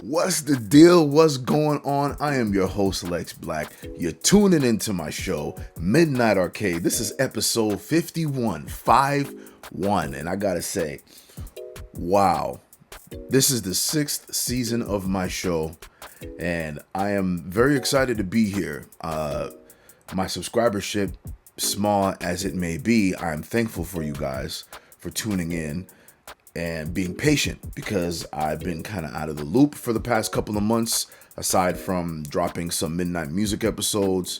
What's the deal? What's going on? I am your host, Lex Black. You're tuning into my show, Midnight Arcade. This is episode 51, 5-1. And I gotta say, wow, this is the 6th season of my show. And I am very excited to be here. My subscribership, small as it may be, I am thankful for you guys for tuning in and being patient, because I've been kind of out of the loop for the past couple of months, aside from dropping some midnight music episodes.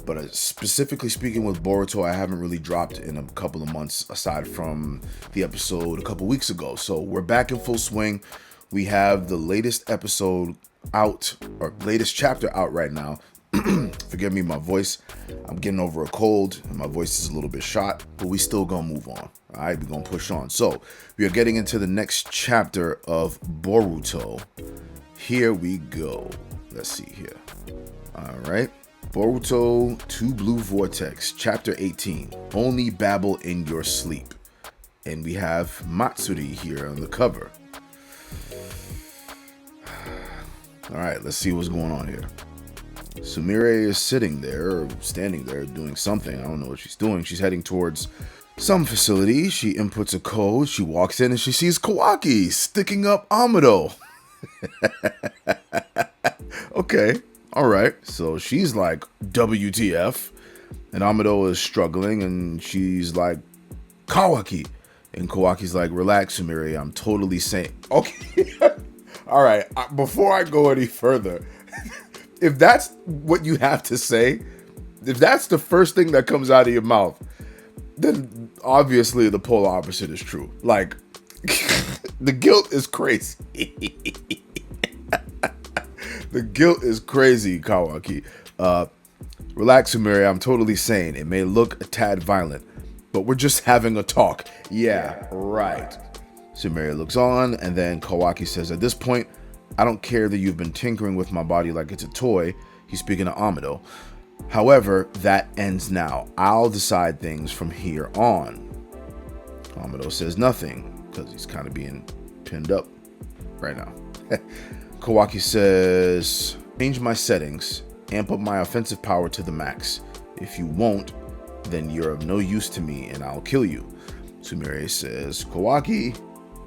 But specifically speaking with Boruto, I haven't really dropped in a couple of months, aside from the episode a couple weeks ago. So we're back in full swing. We have the latest episode out, or latest chapter out right now. Forgive me, my voice. I'm getting over a cold and my voice is a little bit shot, but we still gonna move on. All right, we're gonna push on. So we are getting into the next chapter of Boruto. Here we go. Let's see here. All right. Boruto to Blue Vortex, chapter 18. Only babble in your sleep. And we have Matsuri here on the cover. All right, let's see what's going on here. Sumire is sitting there, or standing there, doing something. I don't know what she's doing. She's heading towards some facility. She inputs a code. She walks in and she sees Kawaki sticking up Amado. Okay, all right. So she's like, WTF. And Amado is struggling and she's like, Kawaki. And Kawaki's like, relax, Sumire. I'm totally sane. Okay. All right. Before I go any further, if that's what you have to say, if that's the first thing that comes out of your mouth, then obviously the polar opposite is true. Like, the guilt is crazy. The guilt is crazy, Kawaki. Relax, Sumire. I'm totally sane. It may look a tad violent, but we're just having a talk. Yeah, right. Sumire looks on, and then Kawaki says, at this point, I don't care that you've been tinkering with my body like it's a toy. He's speaking to Amado. However, that ends now. I'll decide things from here on. Amado says nothing, because he's kind of being pinned up right now. Kawaki says, change my settings, amp up my offensive power to the max. If you won't, then you're of no use to me and I'll kill you. Sumire says, Kawaki.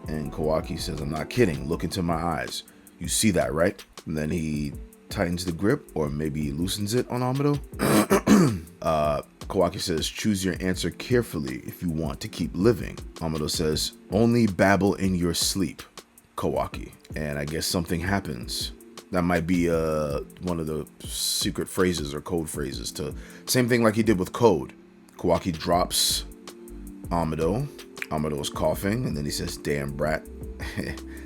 And Kawaki says, I'm not kidding. Look into my eyes. You see that, right? And then he tightens the grip, or maybe he loosens it on Amado. Kawaki says, choose your answer carefully if you want to keep living. Amado says, only babble in your sleep, Kawaki. And I guess something happens. That might be one of the secret phrases or code phrases to same thing like he did with code. Kawaki drops Amado. Amado is coughing, and then he says, damn brat.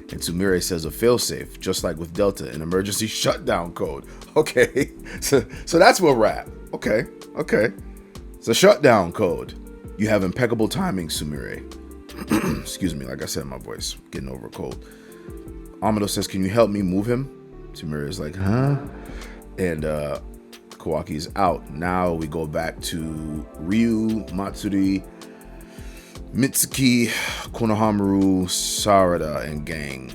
And Sumire says a failsafe, just like with Delta, an emergency shutdown code. Okay, so that's where we're at. Okay. It's a shutdown code. You have impeccable timing, Sumire. Excuse me, like I said, my voice, getting over a cold. Amado says, can you help me move him? Sumire is like, huh? And Kawaki's out. Now we go back to Ryu, Matsuri, Mitsuki, Konohamaru, Sarada, and gang.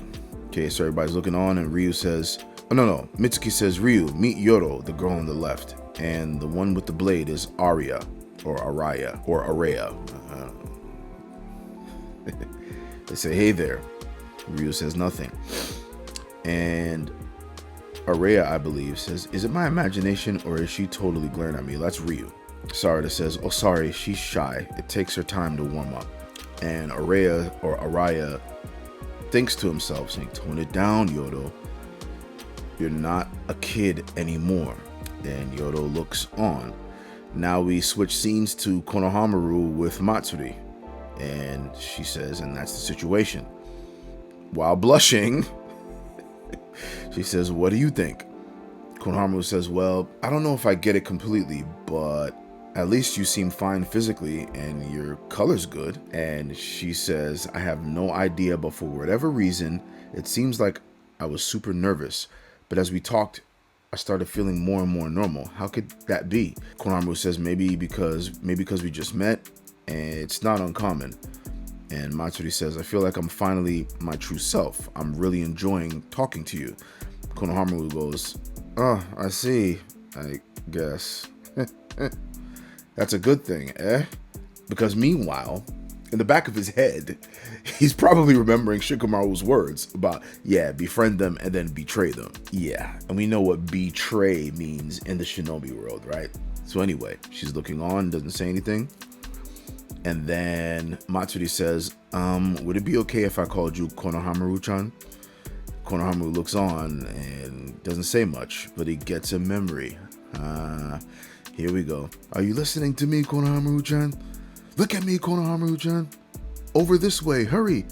Okay, so everybody's looking on, and Ryu says, oh, no. Mitsuki says, Ryu, meet Yoro, the girl on the left. And the one with the blade is Arya, or Araya, or Araya. I don't know. They say, hey there. Ryu says nothing. And Araya, I believe, says, is it my imagination, or is she totally glaring at me? That's Ryu. Sarada says, oh, sorry, she's shy. It takes her time to warm up. And Araya, or Araya, thinks to himself, saying, tone it down, Yodo. You're not a kid anymore. And Yodo looks on. Now we switch scenes to Konohamaru with Matsuri. And she says, and that's the situation. While blushing, she says, what do you think? Konohamaru says, well, I don't know if I get it completely, but at least you seem fine physically and your color's good. And she says, I have no idea, but for whatever reason, it seems like I was super nervous. But as we talked, I started feeling more and more normal. How could that be? Konohamaru says, maybe because we just met, and it's not uncommon. And Matsuri says, I feel like I'm finally my true self. I'm really enjoying talking to you. Konohamaru goes, oh, I see, I guess. That's a good thing, eh? Because meanwhile, in the back of his head, he's probably remembering Shikamaru's words about, yeah, befriend them and then betray them. Yeah, and we know what betray means in the shinobi world, right? So anyway, she's looking on, doesn't say anything. And then Matsuri says, would it be okay if I called you Konohamaru-chan? Konohamaru looks on and doesn't say much, but he gets a memory. Here we go. Are you listening to me, Konohamaru-chan? Look at me, Konohamaru-chan. Over this way, hurry.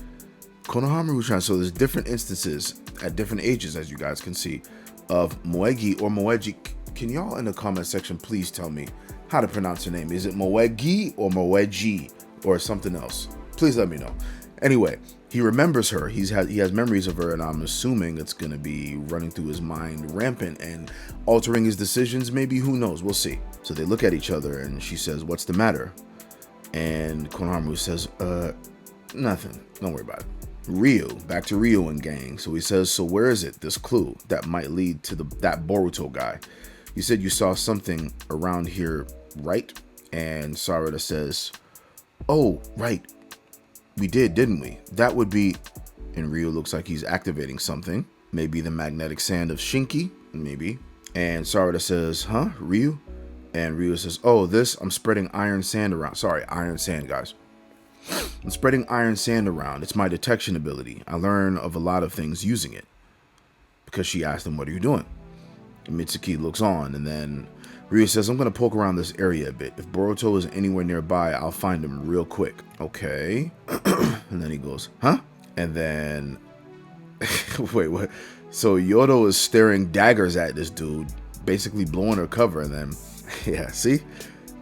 Konohamaru-chan. So there's different instances at different ages, as you guys can see, of Moegi or Moeji. Can y'all in the comment section please tell me how to pronounce her name? Is it Moegi or Moeji or something else? Please let me know. Anyway, he remembers her. He has memories of her, and I'm assuming it's going to be running through his mind rampant and altering his decisions. Maybe, who knows? We'll see. So they look at each other, and she says, what's the matter? And Konohamaru says, nothing. Don't worry about it. Ryu, back to Ryu and gang. So he says, so where is it, this clue that might lead to that Boruto guy? You said you saw something around here, right? And Sarada says, oh, right. We did, didn't we? That would be... And Ryu looks like he's activating something. Maybe the magnetic sand of Shinki? Maybe. And Sarada says, huh, Ryu? And Ryu says, oh, I'm spreading iron sand around. Sorry, iron sand, guys. I'm spreading iron sand around. It's my detection ability. I learn of a lot of things using it. Because she asked him, what are you doing? And Mitsuki looks on, and then Ryu says, I'm going to poke around this area a bit. If Boruto is anywhere nearby, I'll find him real quick. Okay. And then he goes, huh? And then, wait, what? So Yodo is staring daggers at this dude, basically blowing her cover, and then, yeah, see?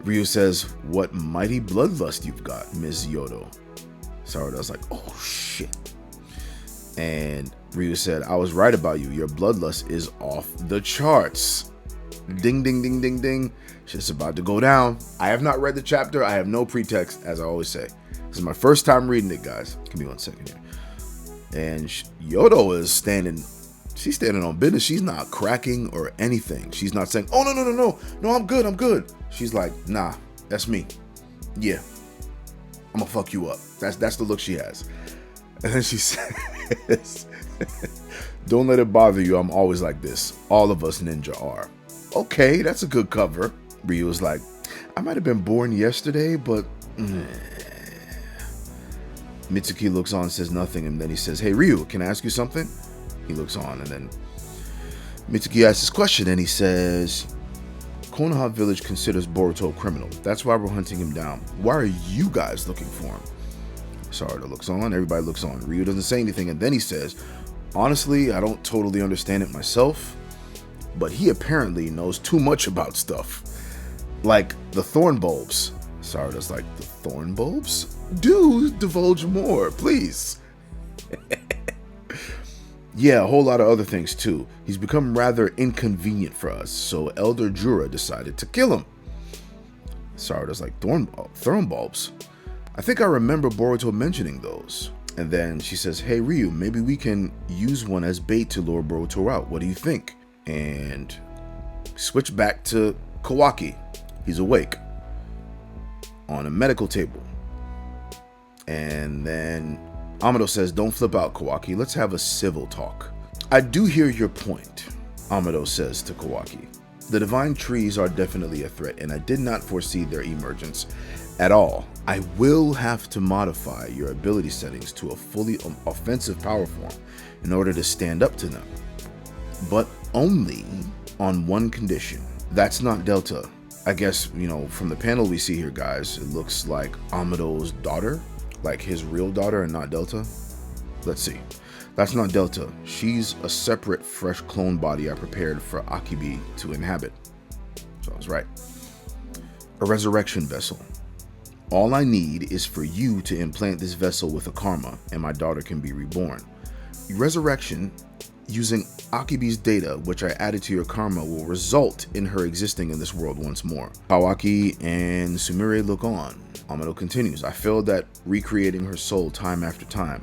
Ryu says, what mighty bloodlust you've got, Ms. Yodo. Sarada's like, oh, shit. And Ryu said, I was right about you. Your bloodlust is off the charts. Ding, ding, ding, ding, ding. Shit's about to go down. I have not read the chapter. I have no pretext, as I always say. This is my first time reading it, guys. Give me 1 second here. And Yodo is standing. She's standing on business. She's not cracking or anything. She's not saying, oh, no, I'm good. She's like, nah, that's me. Yeah, I'm gonna fuck you up. That's the look she has. And then she says, don't let it bother you. I'm always like this. All of us ninja are. Okay, that's a good cover. Ryu was like, I might have been born yesterday, but... Mitsuki looks on, says nothing, and then he says, hey, Ryu, can I ask you something? He looks on, and then Mitsuki asks this question, and he says, Konoha Village considers Boruto a criminal. That's why we're hunting him down. Why are you guys looking for him? Sarada looks on, everybody looks on. Ryu doesn't say anything, and then he says, honestly, I don't totally understand it myself, but he apparently knows too much about stuff. Like the thorn bulbs. Sarada's like, the thorn bulbs? Do divulge more, please. Yeah, a whole lot of other things too. He's become rather inconvenient for us, so Elder Jura decided to kill him. Sarada's like, thorn bulbs? I think I remember Boruto mentioning those. And then she says, hey Ryu, maybe we can use one as bait to lure Boruto out. What do you think? And switch back to Kawaki. He's awake on a medical table. And then Amado says, don't flip out, Kawaki. Let's have a civil talk. I do hear your point, Amado says to Kawaki. The divine trees are definitely a threat, and I did not foresee their emergence at all. I will have to modify your ability settings to a fully offensive power form in order to stand up to them. But only on one condition. That's not Delta. I guess, from the panel we see here, guys, it looks like Amado's daughter, like his real daughter and not Delta. Let's see. That's not Delta. She's a separate, fresh clone body I prepared for Akibi to inhabit. So I was right. A resurrection vessel. All I need is for you to implant this vessel with a karma, and my daughter can be reborn. Resurrection, Using Akibi's data, which I added to your karma, will result in her existing in this world once more. Kawaki and Sumire look on. Amado continues, I failed at recreating her soul time after time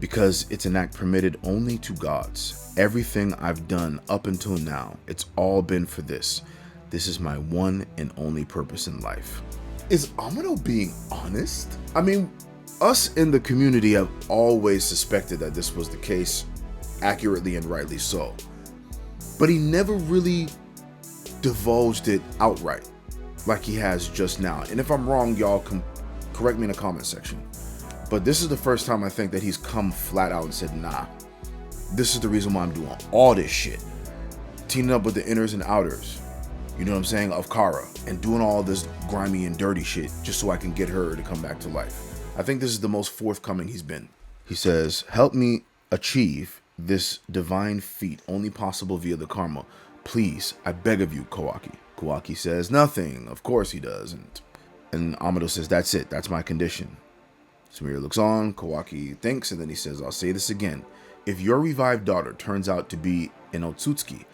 because it's an act permitted only to gods. Everything I've done up until now, it's all been for this. This is my one and only purpose in life. Is Amado being honest? I mean, us in the community have always suspected that this was the case, accurately and rightly so. But he never really divulged it outright like he has just now. And if I'm wrong, y'all can correct me in the comment section. But this is the first time I think that he's come flat out and said, nah, this is the reason why I'm doing all this shit. Teaming up with the inners and outers, you know what I'm saying, of Kara, and doing all this grimy and dirty shit just so I can get her to come back to life. I think this is the most forthcoming he's been. He says, help me achieve this divine feat only possible via the karma. Please, I beg of you, Kawaki. Kawaki says nothing. Of course he does. And Amado says, that's it. That's my condition. Sumire looks on. Kawaki thinks, and then he says, I'll say this again. If your revived daughter turns out to be an Otsutsuki,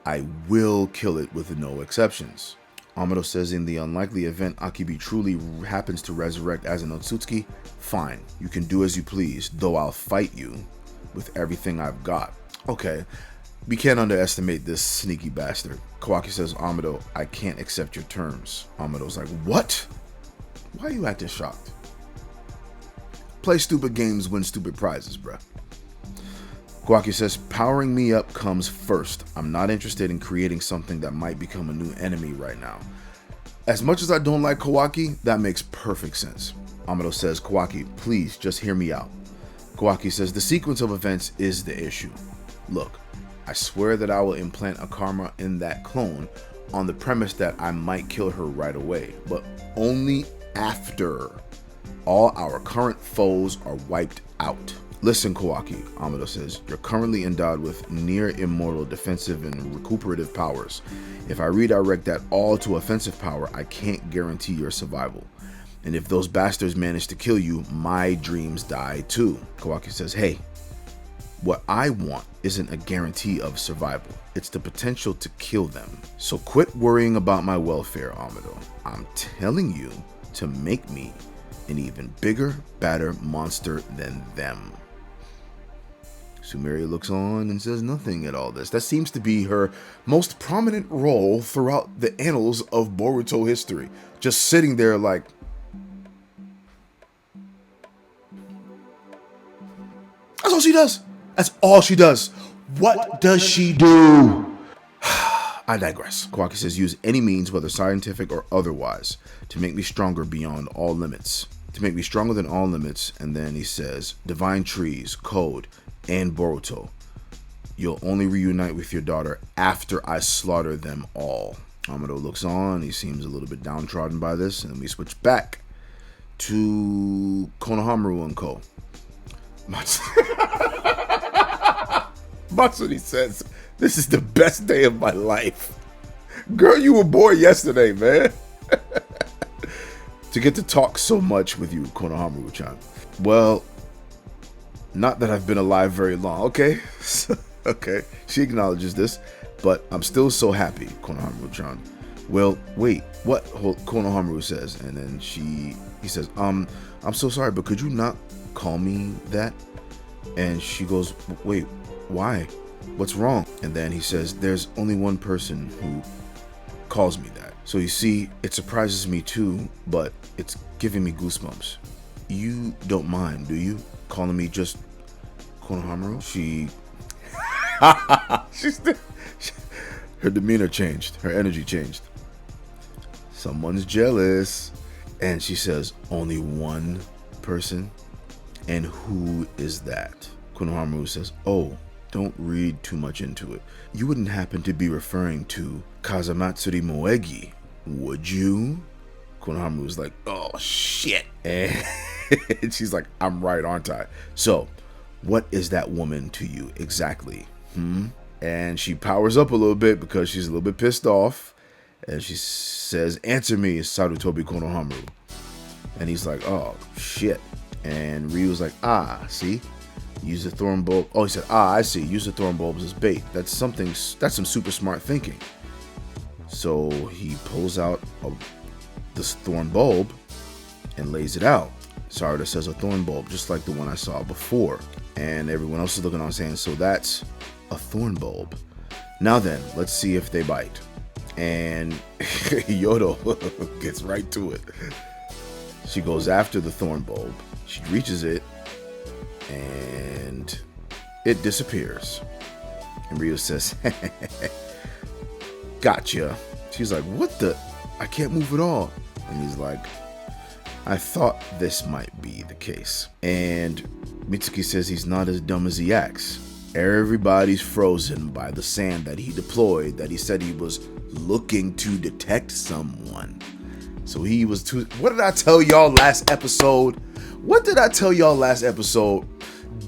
I will kill it with no exceptions. Amado says, in the unlikely event Akibi truly happens to resurrect as an Otsutsuki, fine, you can do as you please, though I'll fight you with everything I've got. Okay, we can't underestimate this sneaky bastard. Kawaki says, Amado, I can't accept your terms. Amado's like, what? Why are you acting shocked? Play stupid games, win stupid prizes, bruh. Kawaki says, powering me up comes first. I'm not interested in creating something that might become a new enemy right now. As much as I don't like Kawaki, that makes perfect sense. Amado says, Kawaki, please just hear me out. Kawaki says, the sequence of events is the issue. Look, I swear that I will implant a karma in that clone on the premise that I might kill her right away, but only after all our current foes are wiped out. Listen, Kawaki, Amado says, you're currently endowed with near immortal defensive and recuperative powers. If I redirect that all to offensive power, I can't guarantee your survival. And if those bastards manage to kill you, my dreams die too. Kawaki says, hey, what I want isn't a guarantee of survival. It's the potential to kill them. So quit worrying about my welfare, Amado. I'm telling you to make me an even bigger, badder monster than them. Sumire looks on and says nothing at all this. That seems to be her most prominent role throughout the annals of Boruto history. Just sitting there like, that's all she does. That's all she does. What does she do? I digress. Kawaki says, use any means, whether scientific or otherwise, to make me stronger beyond all limits. To make me stronger than all limits. And then he says, divine trees, code, and Boruto. You'll only reunite with your daughter after I slaughter them all. Amado looks on. He seems a little bit downtrodden by this. And then we switch back to Konohamaru and Co. Matsuri says, this is the best day of my life. Girl, you were born yesterday, man. To get to talk so much with you, Konohamaru-chan. Well, not that I've been alive very long. Okay. Okay. She acknowledges this, but I'm still so happy, Konohamaru-chan. Well, wait, what? Konohamaru says, and then he says, I'm so sorry, but could you not call me that? And she goes, wait, why? What's wrong? And then he says, there's only one person who calls me that. So you see, it surprises me too, but it's giving me goosebumps. You don't mind, do you? Calling me just Konohamaru? Her demeanor changed. Her energy changed. Someone's jealous. And she says, only one person? And who is that? Konohamaru says, oh, don't read too much into it. You wouldn't happen to be referring to Kazamatsuri Moegi, would you? Konohamaru's like, oh, shit. And she's like, I'm right, aren't I? So, what is that woman to you exactly? And she powers up a little bit because she's a little bit pissed off. And she says, answer me, Sarutobi Konohamaru. And he's like, oh, shit. And Ryu's like, see? Use the thorn bulb. Oh, he said, I see. Use the thorn bulbs as bait. That's some super smart thinking. So he pulls out this thorn bulb and lays it out. Sarada says a thorn bulb, just like the one I saw before. And everyone else is looking on saying, so that's a thorn bulb. Now then, let's see if they bite. And Yodo gets right to it. She goes after the thorn bulb. She reaches it, and it disappears. And Ryu says, gotcha. She's like, what the? I can't move at all. And he's like, I thought this might be the case. And Mitsuki says he's not as dumb as he acts. Everybody's frozen by the sand that he deployed, that he said he was looking to detect someone. So he was too. What did I tell y'all last episode?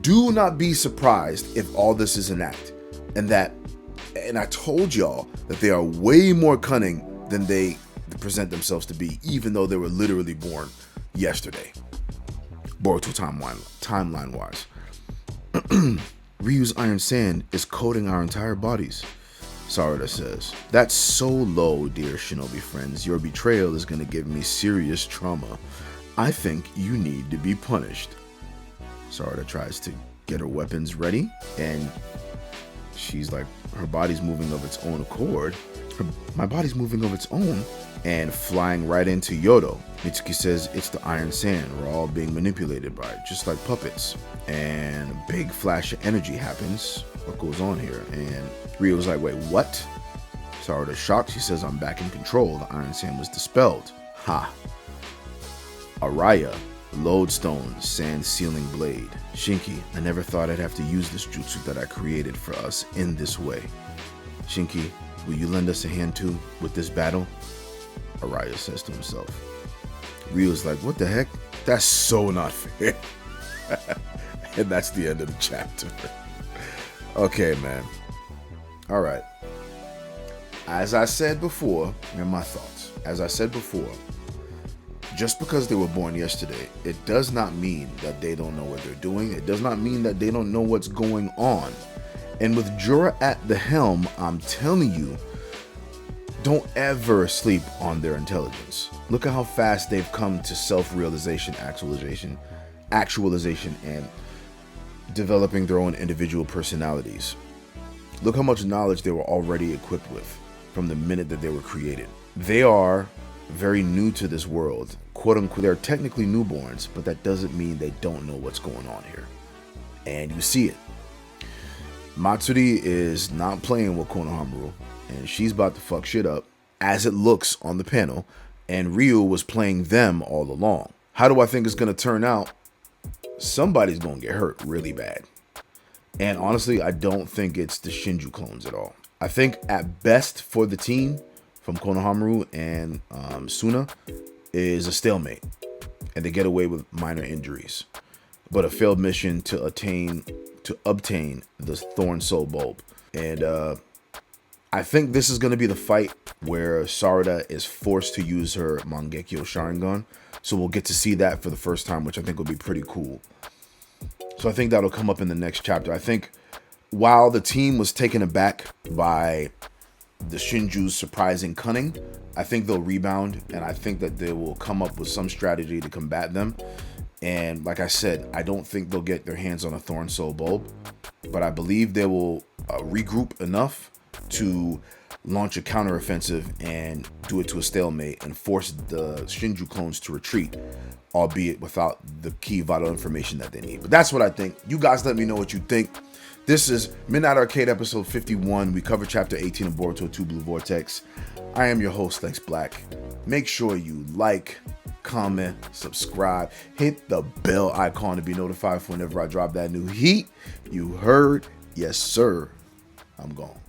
Do not be surprised if all this is an act. And I told y'all that they are way more cunning than they present themselves to be, even though they were literally born yesterday. Boruto timeline wise. Ryu's iron sand is coating our entire bodies, Sarada says. That's so low, dear shinobi friends. Your betrayal is going to give me serious trauma. I think you need to be punished. Sarada tries to get her weapons ready, and she's like, her body's moving of its own accord. My body's moving of its own, and flying right into Yodo. Mitsuki says it's the iron sand. We're all being manipulated by it, just like puppets. And a big flash of energy happens. What goes on here? And Ryo's like, wait, what? Sarada's shocked. She says, I'm back in control. The iron sand was dispelled. Ha. Araya, lodestone, sand sealing blade. Shinki, I never thought I'd have to use this jutsu that I created for us in this way. Shinki, will you lend us a hand too with this battle? Araya says to himself. Ryo's like, what the heck? That's so not fair. And that's the end of the chapter. Okay, man. All right. As I said before, here are my thoughts. As I said before, just because they were born yesterday, it does not mean that they don't know what they're doing. It does not mean that they don't know what's going on. And with Jura at the helm, I'm telling you, don't ever sleep on their intelligence. Look at how fast they've come to self-realization, actualization, and developing their own individual personalities. Look how much knowledge they were already equipped with from the minute that they were created. They are very new to this world. Quote unquote, they're technically newborns, but that doesn't mean they don't know what's going on here. And you see it. Matsuri is not playing with Konohamaru, and she's about to fuck shit up, as it looks on the panel, and Ryu was playing them all along. How do I think it's going to turn out? Somebody's going to get hurt really bad. And honestly, I don't think it's the Shinju clones at all. I think at best for the team from Konohamaru and Suna is a stalemate, and they get away with minor injuries, but a failed mission to obtain the Thorn Soul Bulb. And I think this is going to be the fight where Sarada is forced to use her Mangekyo Sharingan. So we'll get to see that for the first time, which I think will be pretty cool. So I think that'll come up in the next chapter. I think while the team was taken aback by the Shinju's surprising cunning, I think they'll rebound, and I think that they will come up with some strategy to combat them. And like I said, I don't think they'll get their hands on a Thorn Soul Bulb, but I believe they will regroup enough to launch a counteroffensive and do it to a stalemate and force the Shinju clones to retreat, albeit without the key vital information that they need. But that's what I think. You guys let me know what you think. This is Midnight Arcade episode 51. We covered chapter 18 of Boruto 2 Blue Vortex. I am your host, Lex Black. Make sure you like, comment, subscribe, hit the bell icon to be notified for whenever I drop that new heat. You heard? Yes, sir. I'm gone.